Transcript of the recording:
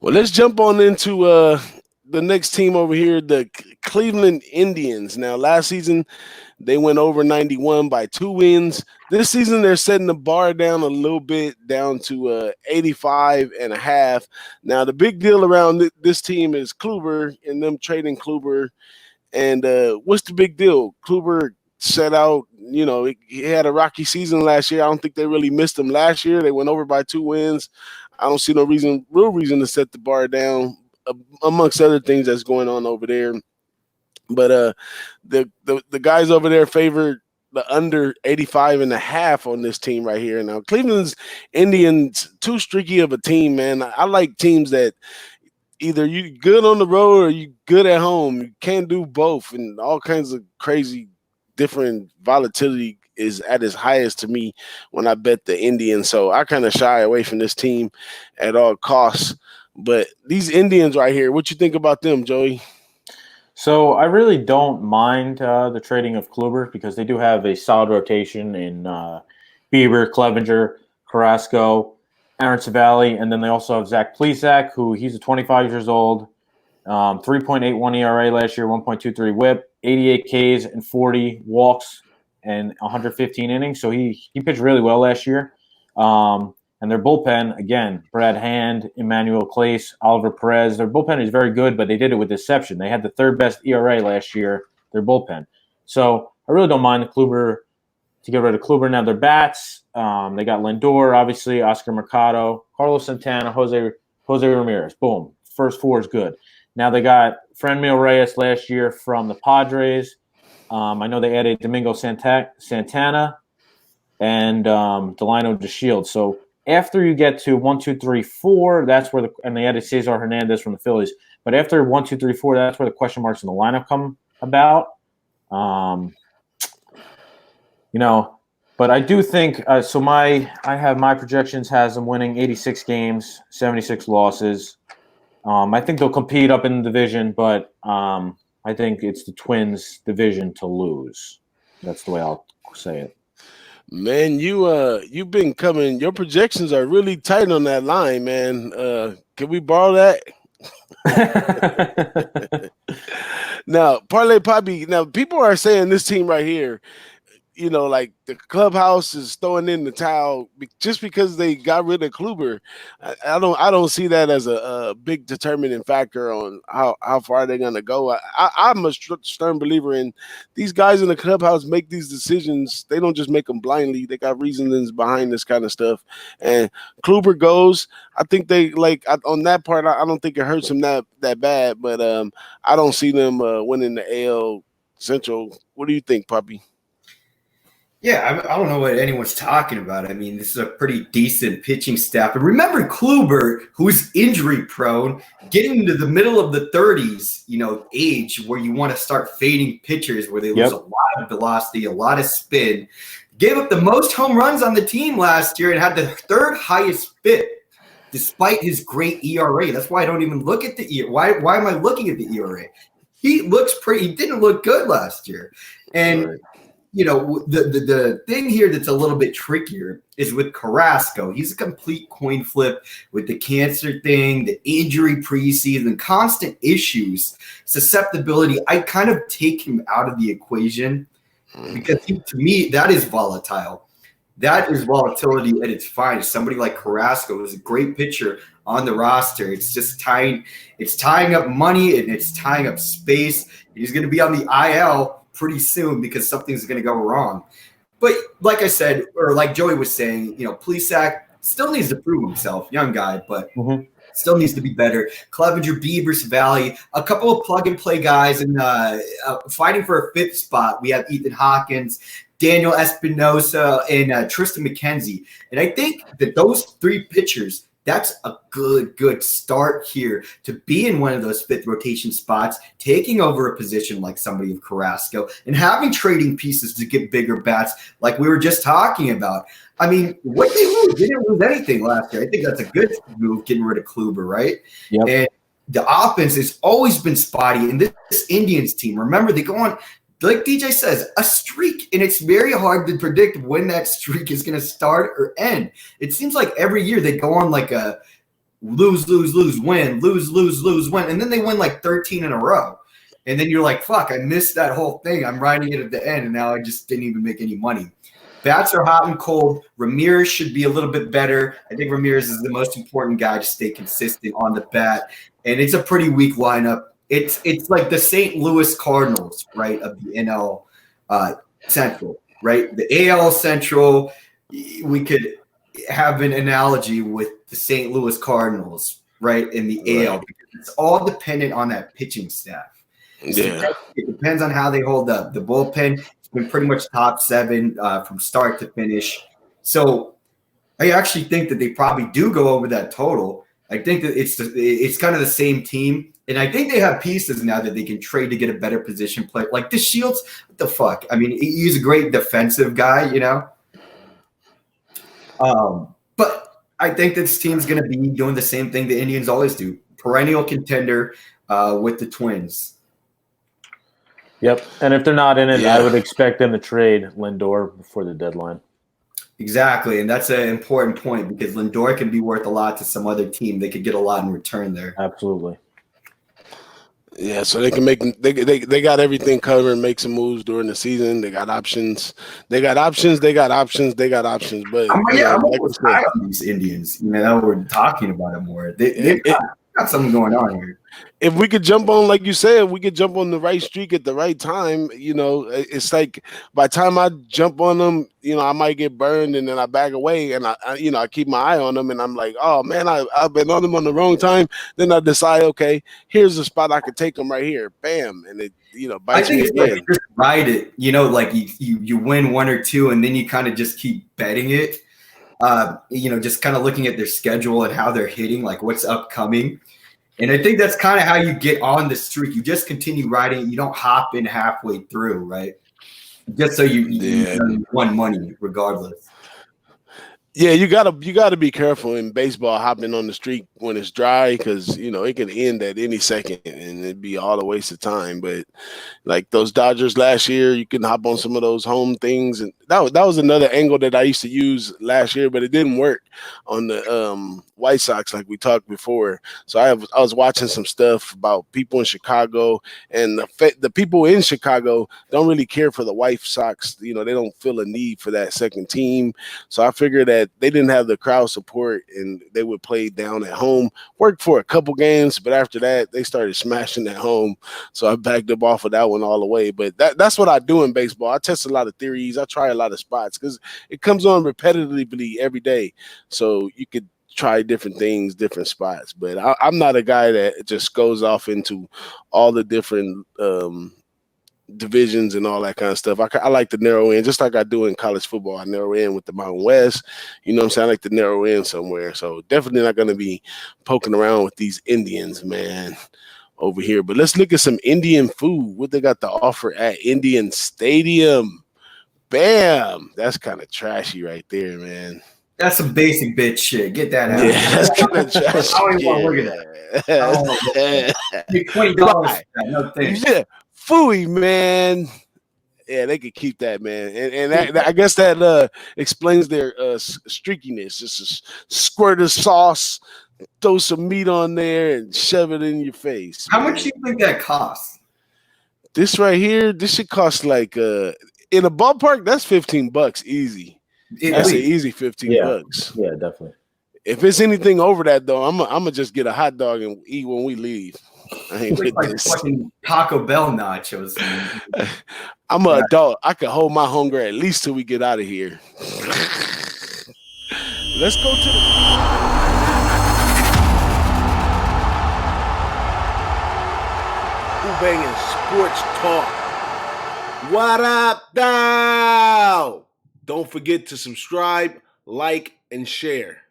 Well, let's jump on into the next team over here, the Cleveland Indians. Now, last season they went over 91 by 2 wins. This season they're setting the bar down a little bit, down to 85 and a half. Now, the big deal around this team is Kluber and them trading Kluber. And what's the big deal? Kluber set out, he had a rocky season last year. I don't think they really missed him last year. They went over by 2 wins. I don't see no real reason to set the bar down, amongst other things that's going on over there. But the guys over there favored the under 85 and a half on this team right here. Now, Cleveland's Indians, too streaky of a team, man. I like teams that either you good on the road or you good at home. You can't do both, and all kinds of crazy different volatility is at its highest to me when I bet the Indians. So I kind of shy away from this team at all costs. But these Indians right here, what you think about them, Joey? So I really don't mind the trading of Kluber because they do have a solid rotation in Bieber, Clevenger, Carrasco, Aaron Savali, and then they also have Zach Plesac, who he's 25 years old, 3.81 ERA last year, 1.23 WHIP, 88 Ks and 40 walks and 115 innings. So he pitched really well last year. And their bullpen, again, Brad Hand, Emmanuel Clace, Oliver Perez, their bullpen is very good, but they did it with deception. They had the third best ERA last year, their bullpen. So I really don't mind the Kluber to get rid of Kluber. Now their bats, they got Lindor, obviously, Oscar Mercado, Carlos Santana, Jose Ramirez. Boom. First four is good. Now they got Franmil Reyes last year from the Padres. I know they added Domingo Santana and Delino DeShields. So after you get to 1, 2, 3, 4, that's where and they added Cesar Hernandez from the Phillies. But after 1, 2, 3, 4, that's where the question marks in the lineup come about. But I do think so. I have my projections has them winning 86 games, 76 losses. I think they'll compete up in the division, but I think it's the Twins' division to lose. That's the way I'll say it. Man, you've been coming. Your projections are really tight on that line, man. Can we borrow that? Now, Parlay Papi. Now, people are saying this team right here, like the clubhouse is throwing in the towel just because they got rid of Kluber. I don't see that as a big determining factor on how far they're gonna go. I'm a stern believer in these guys in the clubhouse make these decisions. They don't just make them blindly. They got reasons behind this kind of stuff. And Kluber goes. I think they on that part. I don't think it hurts them that bad. But I don't see them winning the AL Central. What do you think, Papi? Yeah, I don't know what anyone's talking about. I mean, this is a pretty decent pitching staff. And remember Kluber, who's injury prone, getting into the middle of the 30s, age where you want to start fading pitchers where they lose a lot of velocity, a lot of spin. Gave up the most home runs on the team last year and had the third highest FIP despite his great ERA. That's why I don't even look at the ERA. Why am I looking at the ERA? He didn't look good last year. And Right. The thing here that's a little bit trickier is with Carrasco. He's a complete coin flip with the cancer thing, the injury preseason, constant issues, susceptibility. I kind of take him out of the equation because to me, that is volatile. That is volatility at its finest. Somebody like Carrasco is a great pitcher on the roster. It's just tying up money and it's tying up space. He's going to be on the IL pretty soon because something's going to go wrong. But like I said, or like Joey was saying, Plesac still needs to prove himself. Young guy, but still needs to be better. Clevenger, Beavers Valley, a couple of plug-and-play guys and fighting for a fifth spot. We have Ethan Hawkins, Daniel Espinosa, and Tristan McKenzie. And I think that those three pitchers, that's a good start here to be in one of those fifth rotation spots, taking over a position like somebody of Carrasco and having trading pieces to get bigger bats like we were just talking about. I mean, what they lose? They didn't lose anything last year. I think that's a good move, getting rid of Kluber, right? Yep. And the offense has always been spotty. And this Indians team, remember, they go on, like DJ says, a streak, and it's very hard to predict when that streak is going to start or end. It seems like every year they go on like a lose, win, lose, win. And then they win like 13 in a row. And then you're like, fuck, I missed that whole thing. I'm riding it at the end, and now I just didn't even make any money. Bats are hot and cold. Ramirez should be a little bit better. I think Ramirez is the most important guy to stay consistent on the bat. And it's a pretty weak lineup. It's like the St. Louis Cardinals, right, of the NL Central, right? The AL Central, we could have an analogy with the St. Louis Cardinals, right, in the AL. Because it's all dependent on that pitching staff. Yeah. It depends on how they hold up. The bullpen has been pretty much top 7 from start to finish. So I actually think that they probably do go over that total. I think that it's kind of the same team. And I think they have pieces now that they can trade to get a better position player. Like the Shields, what the fuck? I mean, he's a great defensive guy, you know? But I think this team's going to be doing the same thing the Indians always do. Perennial contender with the Twins. Yep. And if they're not in it, I would expect them to trade Lindor before the deadline. Exactly. And that's an important point because Lindor can be worth a lot to some other team. They could get a lot in return there. Absolutely. Yeah, so they can make they got everything covered and make some moves during the season. They got options. But I'm almost high on these Indians. You know, now we're talking about it more. They've got something going on here. If we could jump on, like you said, we could jump on the right streak at the right time. You know, it's like by the time I jump on them, you know, I might get burned and then I back away and I keep my eye on them and I'm like, oh man, I've been on them on the wrong time. Then I decide, okay, here's a spot I could take them right here. Bam. And it, bites me again. Like just ride it, like you win 1 or 2 and then you kind of just keep betting it. Just kind of looking at their schedule and how they're hitting, like what's upcoming. And I think that's kind of how you get on the streak. You just continue riding. You don't hop in halfway through, right? Just so you won money regardless. Yeah, you gotta be careful in baseball hopping on the streak when it's dry because it can end at any second and it'd be all a waste of time. But like those Dodgers last year, you can hop on some of those home things, and that was another angle that I used to use last year, but it didn't work on the White Sox like we talked before. So I was watching some stuff about people in Chicago, and the people in Chicago don't really care for the White Sox. They don't feel a need for that second team. So I figured that they didn't have the crowd support and they would play down at home. Worked for a couple games, but after that they started smashing at home. So I backed up off of that one all the way. But that's what I do in baseball. I test a lot of theories. I try a lot of spots because it comes on repetitively every day. So you could try different things, different spots. But I'm not a guy that just goes off into all the different divisions and all that kind of stuff. I like to narrow in, just like I do in college football. I narrow in with the Mountain West. You know what I'm saying? I like to narrow in somewhere. So definitely not going to be poking around with these Indians, man, over here. But let's look at some Indian food. What they got to offer at Indian Stadium. Bam! That's kind of trashy right there, man. That's some basic bitch shit. Get that out. Yeah, that's kind of trashy. I don't even want to look at that. $20. No thanks. Yeah. Phooey, man. Yeah, they could keep that, man. And that, I guess that explains their streakiness. Just a squirt of sauce, throw some meat on there, and shove it in your face. How much do you think that costs? This right here, this should cost like in a ballpark, that's $15 easy. That's an easy $15. Yeah, definitely. If it's anything over that, though, I'm gonna just get a hot dog and eat when we leave. I ain't with like this. Fucking Taco Bell nachos. I'm an adult. I can hold my hunger at least till we get out of here. Let's go to the Who-Bangin Sports Talk. What up, now? Don't forget to subscribe, like, and share.